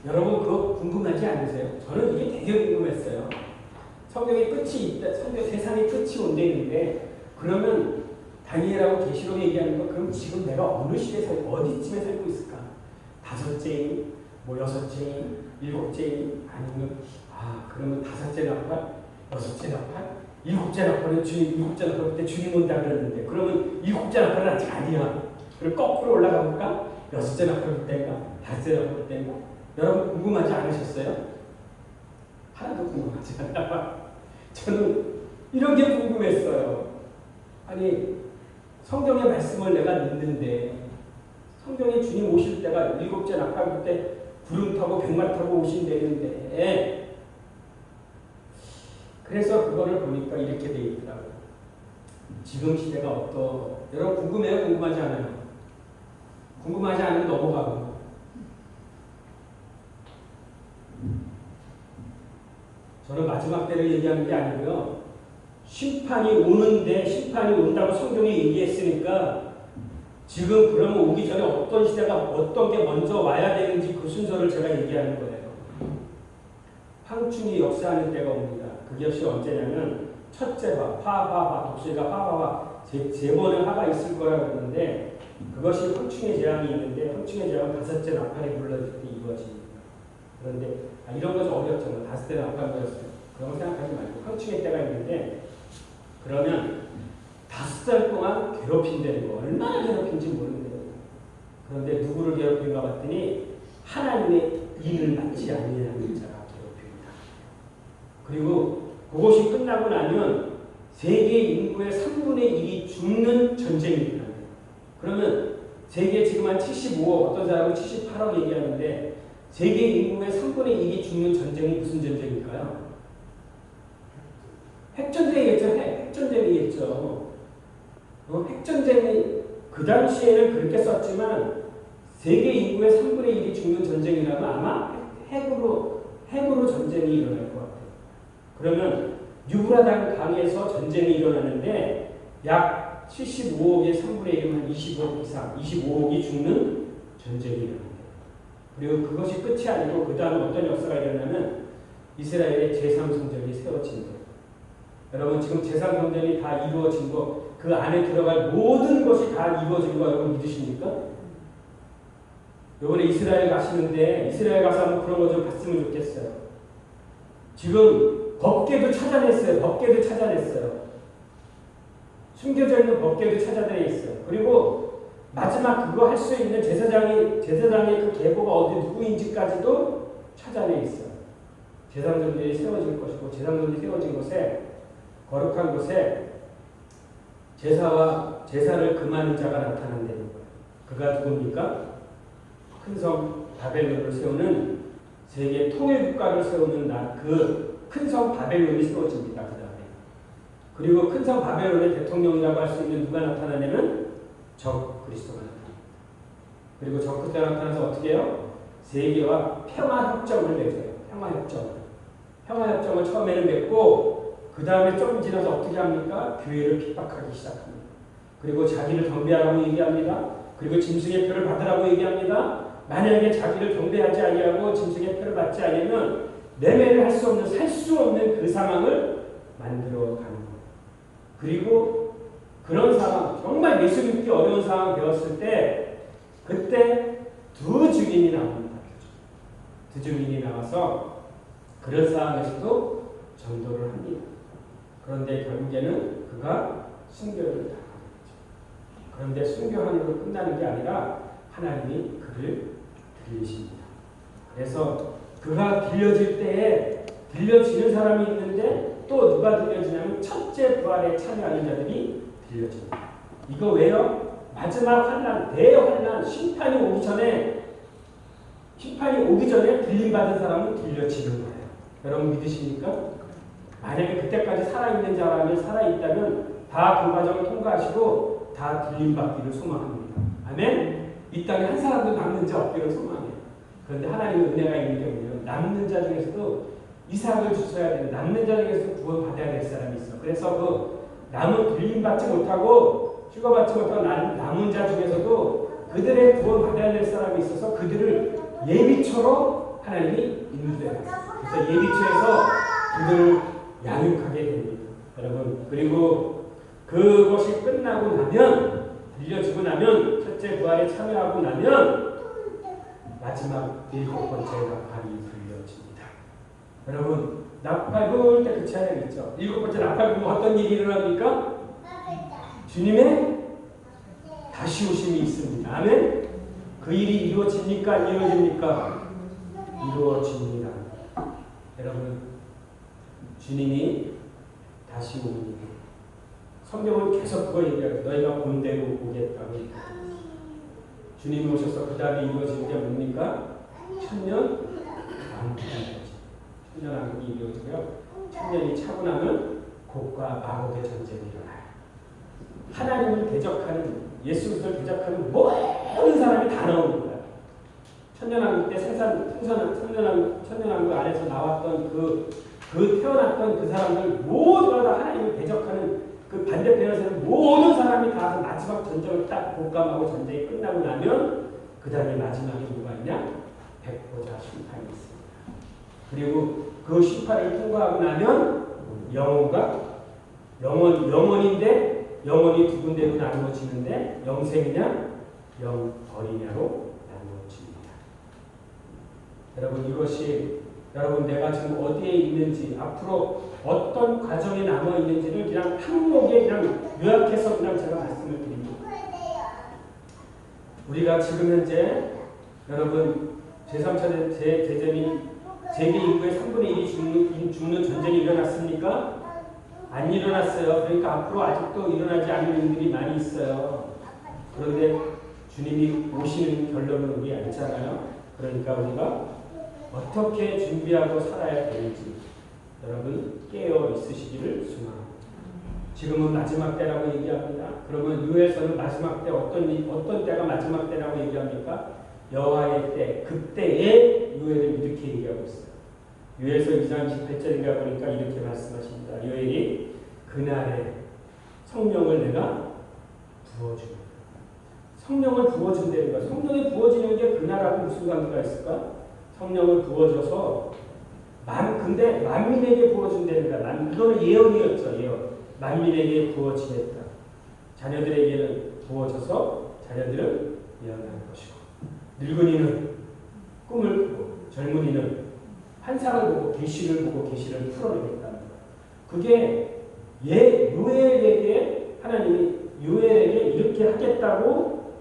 여러분 그거 궁금하지 않으세요? 저는 이게 되게 궁금했어요. 성경의 끝이 있다. 세상의 끝이 온다는데 그러면 다니엘하고 계시록에 얘기하는 거 그럼 지금 내가 어느 시대에 살고 어디쯤에 살고 있을까? 5째인, 뭐 6째인, 7째인 아니면 그러면 5째 나팔, 6째 나팔, 7째 나팔은 주님, 7째 나팔 때 주님 온다 그랬는데 그러면 7째 나팔은 아직 아니야. 그럼 거꾸로 올라가 볼까? 6째 나팔 때인가? 5째 나팔 때인가? 여러분 궁금하지 않으셨어요? 하나도 궁금하지 않아. 저는 이런 게 궁금했어요. 아니 성경의 말씀을 내가 믿는데 성경에 주님 오실 때가 7째 나팔 때 구름 타고 백마 타고 오신다는데 그래서 그거를 보니까 이렇게 돼 있더라고요. 지금 시대가 여러분 궁금해요? 궁금하지 않아요? 궁금하지 않으면 넘어가고. 저는 마지막 때를 얘기하는 게 아니고요. 심판이 온다고 성경이 얘기했으니까 지금 그러면 오기 전에 어떤 시대가 어떤 게 먼저 와야 되는지 그 순서를 제가 얘기하는 거예요. 황충이 역사하는 때가 옵니다. 그것이 언제냐면 첫째 화, 독수리가 화와 세 번의 화가 있을 거라고 그러는데 그것이 황충의 재앙이 있는데 황충의 재앙은 5째 나팔이 불러질 때 이루어집니다. 그런데 이런 것은 어렵잖아요. 5째 나팔 불렀어요. 그런 거 생각하지 말고 황충의 때가 있는데 그러면 5달 동안 괴롭힌다는 거 얼마나 괴롭힌지 모르는데요. 그런데 누구를 괴롭힌가 봤더니 하나님의 일을 맡지 아니하는 자가 괴롭힙니다. 그리고 그것이 끝나고 나면 세계 인구의 3분의 1이 죽는 전쟁입니다. 그러면 세계 지금 한 75억, 어떤 사람은 78억 얘기하는데 세계 인구의 3분의 1이 죽는 전쟁이 무슨 전쟁일까요? 핵전쟁이겠죠. 핵전쟁이겠죠. 핵전쟁이 그 당시에는 그렇게 썼지만 세계 인구의 3분의 1이 죽는 전쟁이라면 아마 핵으로 전쟁이 일어날 것 같아요. 그러면 유브라단 강에서 전쟁이 일어나는데 약 75억의 3분의 1이면 한 20억 이상, 25억이 죽는 전쟁이 일어납니다. 그리고 그것이 끝이 아니고 그 다음 어떤 역사가 일어나면 이스라엘의 제3성전이 세워진 거예요. 여러분 지금 제3성전이 다 이루어진 거, 그 안에 들어갈 모든 것이 다 이루어진 거 여러분 믿으십니까? 이번에 이스라엘 가시는데 이스라엘 가서 한번 그런 거 좀 봤으면 좋겠어요. 지금 법궤도 찾아냈어요. 숨겨져 있는 법궤도 찾아내 있어요. 그리고 마지막 그거 할 수 있는 제사장의 그 계보가 어디 누구인지까지도 찾아내 있어요. 제사장들이 세워질 것이고 제사장들이 세워진 곳에 거룩한 곳에 제사를 금하는 자가 나타난다는 거예요. 그가 누굽니까? 큰 성 바벨론을 세우는 세계 통일 국가를 세우는 그 큰 성 바벨론이 세워집니다. 그 다음에 그리고 큰 성 바벨론의 대통령이라고 할 수 있는 누가 나타나냐면 적 그리스도가 나타납니다. 그리고 적 그리스도가 나타나서 어떻게 해요? 세계와 평화협정을 맺어요. 평화협정을 처음에는 맺고 그 다음에 좀 지나서 어떻게 합니까? 교회를 핍박하기 시작합니다. 그리고 자기를 경배하라고 얘기합니다. 그리고 짐승의 표를 받으라고 얘기합니다. 만약에 자기를 경배하지 아니하고 짐승의 표를 받지 않으면 매매를 할 수 없는, 살 수 없는 그 상황을 만들어 가는 거예요. 그리고 그런 상황, 정말 예수 믿기 어려운 상황 되었을 때 그때 두 증인이 나옵니다. 두 증인이 나와서 그런 상황에서도 전도를 합니다. 그런데 결국에는 그가 순교를 당합니다. 그런데 순교함으로 끝나는 게 아니라 하나님이 그를 들리십니다. 그래서 그가 들려질 때에 들려지는 사람이 있는데 또 누가 들려지냐면 첫째 부활에 참여하는 자들이 들려집니다. 이거 왜요? 마지막 환난, 대환난, 심판이 오기 전에 들림받은 사람은 들려지는 거예요. 여러분 믿으십니까? 만약에 그때까지 살아있는 자라면 살아있다면 다 그 과정을 통과하시고 다 들림받기를 소망합니다. 아멘? 이 땅에 한 사람도 남는 자 없기를 소망해요. 그런데 하나님의 은혜가 있는 게 뭐냐면 남는 자 중에서도 이삭을 주셔야 되는 남는 자 중에서 구원받아야 될 사람이 있어. 그래서 그 남은 들림받지 못하고 휴거받지 못하고 남은 자 중에서도 그들의 구원받아야 될 사람이 있어서 그들을 예비초로 하나님이 인도해요. 그래서 예비초에서 그들을 양육하게 됩니다. 여러분, 그리고 그것이 끝나고 나면, 들려지고 나면, 첫째 부활에 참여하고 나면 마지막 7번째 나팔이 들려집니다. 여러분, 나팔 부을 때 그 차이가 있죠. 7번째 나팔 부으면 어떤 일이 일어납니까? 주님의 다시 오심이 있습니다. 아멘? 그 일이 이루어집니까? 안 이루어집니까? 이루어집니다. 여러분, 주님이 다시 오니 성경은 계속 그거 얘기해요. 너희가 본대로 오겠다고. 주님이 오셔서 그 다음에 이루어지는 게 뭡니까? 천년 왕국이 천년 왕국이 이루어지고요. 천년이 차고 나면 곡과 마곡의 전쟁이 일어나요. 하나님을 대적하는, 예수 그리스도를 대적하는 모든 사람이 다 나오는 거예요. 천년왕국 때 천년왕국 안에서 나왔던 그 태어났던 그 사람들 모두가 다 하나님을 대적하는 그 반대편에서는 모든 사람이 다 마지막 전쟁을 딱 복감하고 전쟁이 끝나고 나면 그 다음에 마지막에 뭐가 있냐? 백보자 심판이 있습니다. 그리고 그 심판을 통과하고 나면 영원인데 영원이 두 군데로 나누어지는데 영생이냐 영벌이냐로 나누어집니다. 여러분, 이것이 여러분 내가 지금 어디에 있는지 앞으로 어떤 과정에 남아 있는지를 그냥 항목에 그냥 요약해서 그냥 제가 말씀을 드립니다. 우리가 지금 현재 여러분 제3차 대전이 세계 인구의 3분의 1이 죽는 전쟁이 일어났습니까? 안 일어났어요. 그러니까 앞으로 아직도 일어나지 않는 일들이 많이 있어요. 그런데 주님이 오시는 결론은 우리 알잖아요. 그러니까 우리가 어떻게 준비하고 살아야 되는지 여러분 깨어 있으시기를 소망합니다. 지금은 마지막 때라고 얘기합니다. 그러면 유에서는 마지막 때 어떤 때가 마지막 때라고 얘기합니까? 여호와의 때, 그때의 요엘을 이렇게 얘기하고 있어요. 요엘서 2장 28절인가 보니까 이렇게 말씀하십니다. 요엘이 그날에 성령을 내가 부어줍니다. 성령을 부어준다는 거야. 성령이 부어지는 게 그날하고 무슨 관계가 있을까? 성령을 부어줘서 근데 만민에게 부어준다는 거야. 이거는 예언이었죠. 예언. 만민에게 부어지겠다. 자녀들에게는 부어져서 자녀들은 예언할 것이고 늙은이는 꿈을 꾸고 젊은이는 환상을 보고 계시를 보고 계시를 풀어내겠다는 거야. 그게 요엘에게 하나님이 요엘에게 이렇게 하겠다고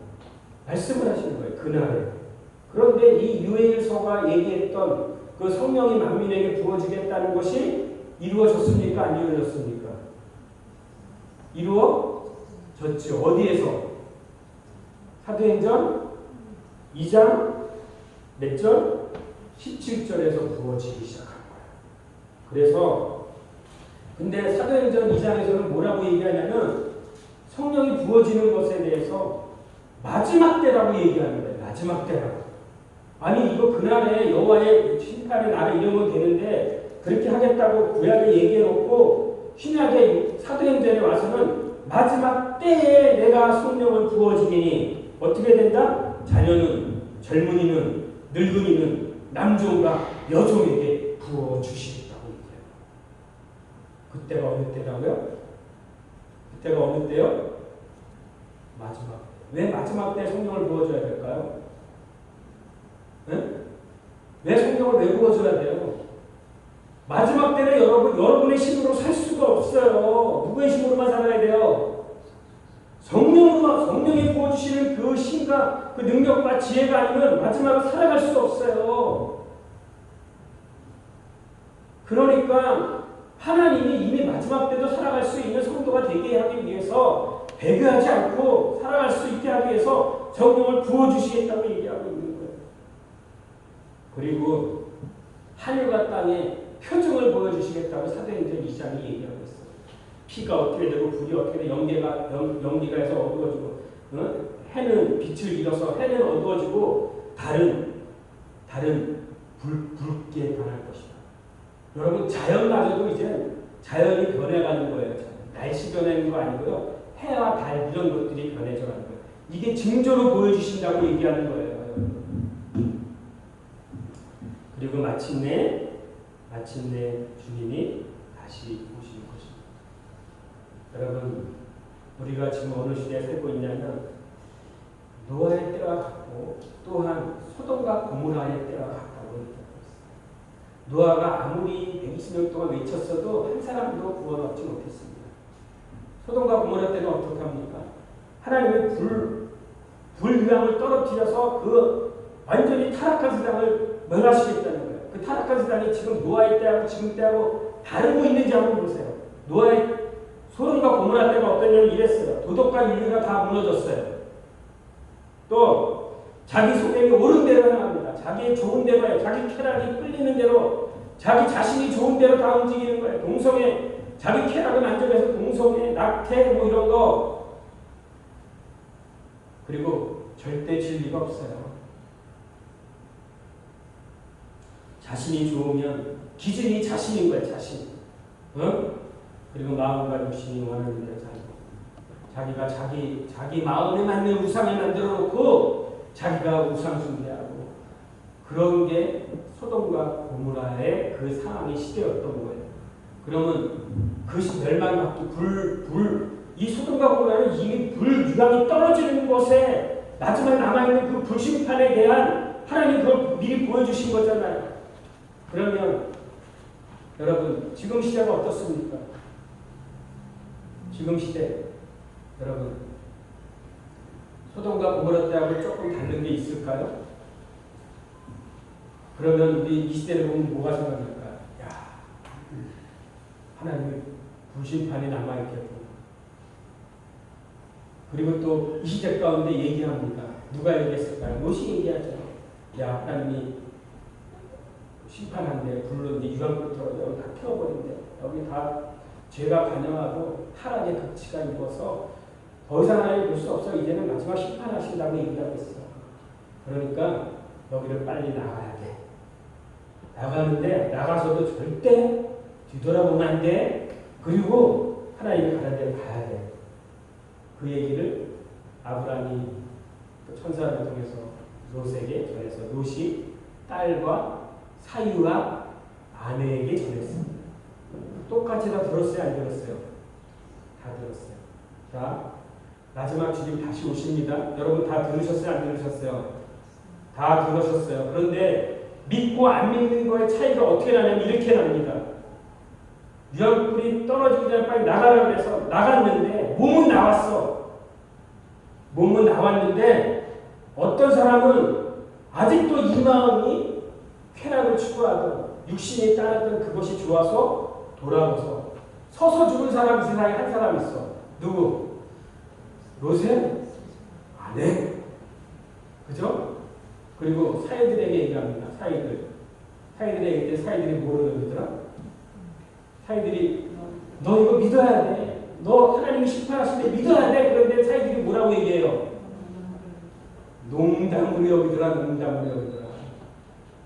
말씀을 하시는 거예요. 그날에. 그런데 이 요엘서가 얘기했던 그 성령이 만민에게 부어지겠다는 것이 이루어졌습니까? 안 이루어졌습니까? 이루어졌죠. 어디에서? 사도행전 2장 몇 절? 17절에서 부어지기 시작한 거예요. 그래서 근데 사도행전 2장에서는 뭐라고 얘기하냐면 성령이 부어지는 것에 대해서 마지막 때라고 얘기하는 거예요. 마지막 때라고. 아니 이거 그날에 여호와의 심판의 날에 이러면 되는데 그렇게 하겠다고 구약에 얘기해놓고 신약의 사도행전에 와서는 마지막 때에 내가 성령을 부어주리니 어떻게 된다? 자녀는 젊은이는 늙은이는 남종과 여종에게 부어주시겠다고 얘기해요. 그때가 어느 때라고요? 그때가 어느 때요? 마지막. 왜 마지막 때 성령을 부어줘야 될까요? 네? 왜 성령을 왜 부어줘야 돼요? 마지막 때는 여러분의 힘으로 살 수가 없어요. 누구의 힘으로만 살아야 돼요? 성령이 부어주시는 그 힘과 그 능력과 지혜가 아니면 마지막을 살아갈 수 없어요. 그러니까 하나님이 이미 마지막 때도 살아갈 수 있는 성도가 되게 하기 위해서 배교하지 않고 살아갈 수 있게 하기 위해서 성령을 부어주시겠다고 얘기하고 있는 거예요. 그리고 하늘과 땅에 표징을 보여주시겠다고 사도행전 2장이 얘기하고 있어요. 피가 어떻게 되고 불이 어떻게 되고 영리가 해서 어두워지고 해는 빛을 잃어서 해는 어두워지고 달은 붉게 변할 것이다. 여러분 자연마저도 이제 자연이 변해가는 거예요. 날씨 변하는 거 아니고요. 해와 달 이런 것들이 변해져가는 거예요. 이게 징조로 보여주신다고 얘기하는 거예요. 그리고 마침내 주님이 다시 오시는 것입니다. 여러분 우리가 지금 어느 시대에 살고 있냐면 노아의 때와 같고 또한 소돔과 고모라의 때와 같다고 얘기합니다. 노아가 아무리 120년 동안 외쳤어도 한 사람도 구원 얻지 못했습니다. 소돔과 고모라 때는 어떻게 합니까? 하나님의 불유황을 떨어뜨려서 그 완전히 타락한 세상을 멸하시겠다는 거예요. 그 타락한 세상이 지금 노아의 때하고 지금 때하고 다르고 있는지 한번 보세요. 노아의 소돔과 고모라 때가 어떠냐면 이랬어요. 도덕과 윤리가 다 무너졌어요. 또 자기 속에 옳은 대로 행합니다. 자기 좋은 대로 해요. 자기 쾌락이 끌리는 대로 자기 자신이 좋은 대로 다 움직이는 거예요. 동성애 자기 쾌락을 만족해서 동성애, 낙태 뭐 이런 거. 그리고 절대 진리가 없어요. 자신이 좋으면 기준이 자신인 거예요. 자신. 그리고 마음과 욕심이 원하는 대로 살고 자기가 자기 마음에 맞는 우상을 만들어 놓고 자기가 우상 숭배하고 그런 게 소돔과 고모라의 그 상황의 시대였던 거예요. 그러면 그 멸망받기 이 소돔과 고모라는 이미 불유황이 떨어지는 곳에 마지막 남아있는 그 불심판에 대한 하나님 그걸 미리 보여주신 거잖아요. 그러면 여러분 지금 시대가 어떻습니까? 지금 시대 여러분 소돔과 고모라 때하고 조금 다른 게 있을까요? 그러면 우리 이 시대를 보면 뭐가 생각날까요? 야, 하나님의 불심판이 남아있겠구나. 그리고 또 이 시대 가운데 얘기합니다. 누가 얘기했을까요? 롯이 얘기하죠. 야, 하나님이 심판한데 불렀는데 유황불 여기 다 태워버린대. 여기 다 죄가 관영하고 타락의 극치가 입어서 더 이상 하나님 볼 수 없어. 이제는 마지막 심판하신다고 얘기하고 있어. 그러니까 여기를 빨리 나가야 돼. 나가는데 나가서도 절대 뒤돌아보면 안 돼. 그리고 하나님이 가는 데를 가야 돼. 그 얘기를 아브라함이 천사를 통해서 롯에게 전해서 롯이 딸과 사유와 아내에게 전했습니다. 똑같이 다 들었어요? 안 들었어요? 다 들었어요. 자, 마지막 주님 다시 오십니다. 여러분 다 들으셨어요? 안 들으셨어요? 다 들으셨어요. 그런데 믿고 안 믿는 거의 차이가 어떻게 나냐면 이렇게 납니다. 유황불이 떨어지기 전에 빨리 나가라고 해서 나갔는데 몸은 나왔어. 몸은 나왔는데 어떤 사람은 아직도 이 마음이 쾌락을 추구하던 육신이 따랐던 그것이 좋아서 돌아와서 서서 죽은 사람이 세상에 한 사람 있어. 누구? 롯의 아내. 그죠? 그리고 사이들에게 얘기합니다. 사이들에게 사이들이 뭐라고 그러더라? 사이들이 너 이거 믿어야 돼. 너 하나님이 심판하실 때 믿어야 돼. 그런데 사이들이 뭐라고 얘기해요? 농담으로 여기더라.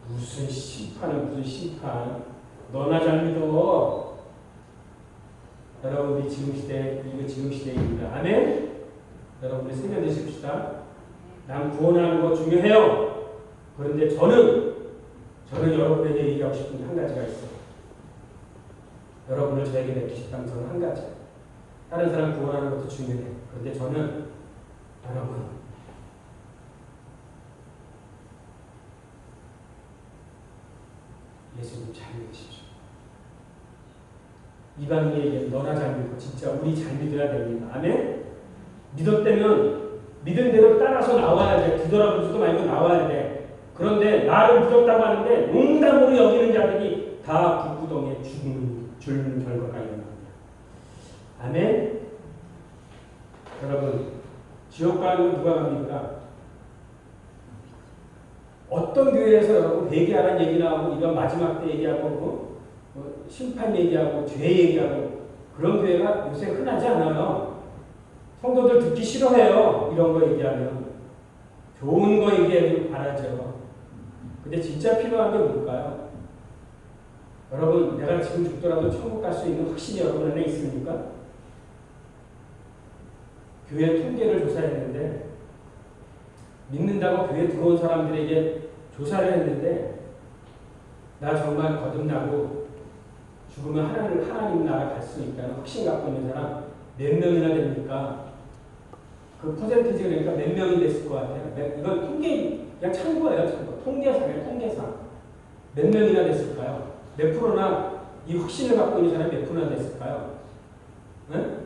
무슨 심판. 너나 잘 믿어. 여러분 우리 지금 시대 이거 지금 시대입니다. 아멘. 여러분 우리 생각 되십시다. 남 구원하는 거 중요해요. 그런데 저는 여러분에게 얘기하고 싶은 한 가지가 있어요. 여러분을 저에게 맡기셨다면 저는 한 가지. 다른 사람 구원하는 것도 중요해요. 그런데 저는 여러분, 예수님 잘 믿으십시오. 이방인에게 너나 잘 믿고 진짜 우리 잘 믿어야 됩니다. 아멘? 믿었다면 믿은 대로 따라서 나와야 돼. 뒤돌아보지도 말고 나와야 돼. 그런데 나를 믿었다고 하는데 농담으로 여기는 자들이 다 불구덩이에 죽는 결과가 일어납니다. 아멘? 여러분, 지옥 가는 누가 갑니까? 어떤 교회에서 여러분 회개하라는 얘기 나오고 이런 마지막 때 얘기하고 심판 얘기하고 죄 얘기하고 그런 교회가 요새 흔하지 않아요. 성도들 듣기 싫어해요. 이런 거 얘기하면. 좋은 거 얘기하길 바라죠. 근데 진짜 필요한 게 뭘까요? 여러분, 내가 지금 죽더라도 천국 갈 수 있는 확신이 여러분 안에 있습니까? 교회 통계를 조사했는데 믿는다고 교회 들어온 사람들에게 조사를 했는데 나 정말 거듭나고 죽으면 하나님 나라 갈 수 있다는 확신 갖고 있는 사람 몇 명이나 됩니까? 그 퍼센티지가 그러니까 몇 명이 됐을 것 같아요. 이건 통계, 그냥 참고예요. 참고. 통계상이에요. 통계상. 몇 명이나 됐을까요? 몇 프로나 이 확신을 갖고 있는 사람이 몇 프로나 됐을까요? 네?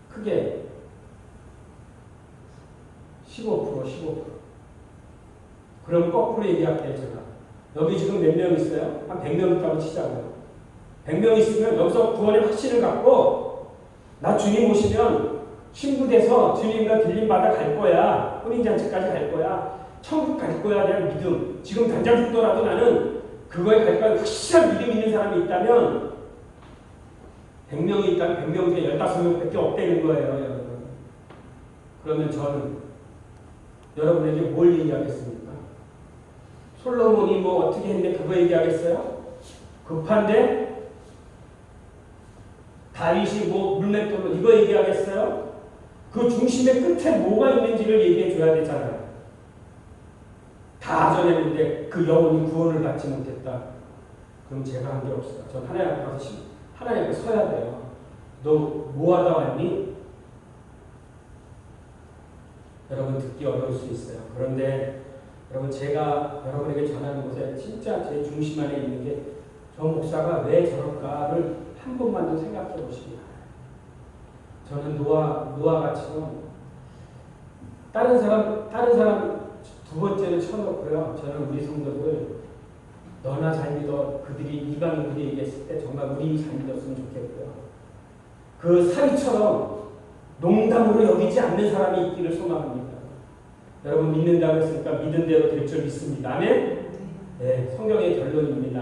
크게 15%. 그럼 거꾸로 얘기할게요, 제가. 여기 지금 몇 명 있어요? 한 100명 있다고 치자고요. 100명 있으면 여기서 구원의 확신을 갖고 나 주님 오시면 신부돼서 주님과 들림받아 갈 거야. 혼인잔치까지 갈 거야. 천국 갈 거야. 대한 믿음. 지금 당장 죽더라도 나는 그거에 갈 거야. 확실한 믿음 있는 사람이 있다면 100명이 있다면 100명 중에 15명밖에 없다는 거예요, 여러분. 그러면 저는 여러분에게 뭘 얘기하겠습니까? 솔로몬이 뭐 어떻게 했는데 그거 얘기하겠어요? 급한데 다윗이 뭐 물맷돌로 이거 얘기하겠어요? 그 중심의 끝에 뭐가 있는지를 얘기해 줘야 되잖아요. 다 전했는데 그 영혼이 구원을 받지 못했다. 그럼 제가 한 게 없어요. 전 하나님 앞에 가서 하나님 앞에 서야 돼요. 너 뭐하다 왔니? 여러분 듣기 어려울 수 있어요. 그런데 여러분 제가 여러분에게 전하는 것에 진짜 제 중심 안에 있는 게 저 목사가 왜 저럴까를 한 번만 더 생각해 보시기 바랍니다. 저는 노아같이요. 다른 사람 두 번째는 쳐놓고요. 저는 우리 성도들 너나 잘 믿어. 그들이 이방인들이 얘기했을 때 정말 우리 잘 믿었으면 좋겠고요. 그 사위처럼 농담으로 여기지 않는 사람이 있기를 소망합니다. 여러분 믿는다고 했으니까 믿은 대로 될 줄 믿습니다. 아멘? 네, 성경의 결론입니다.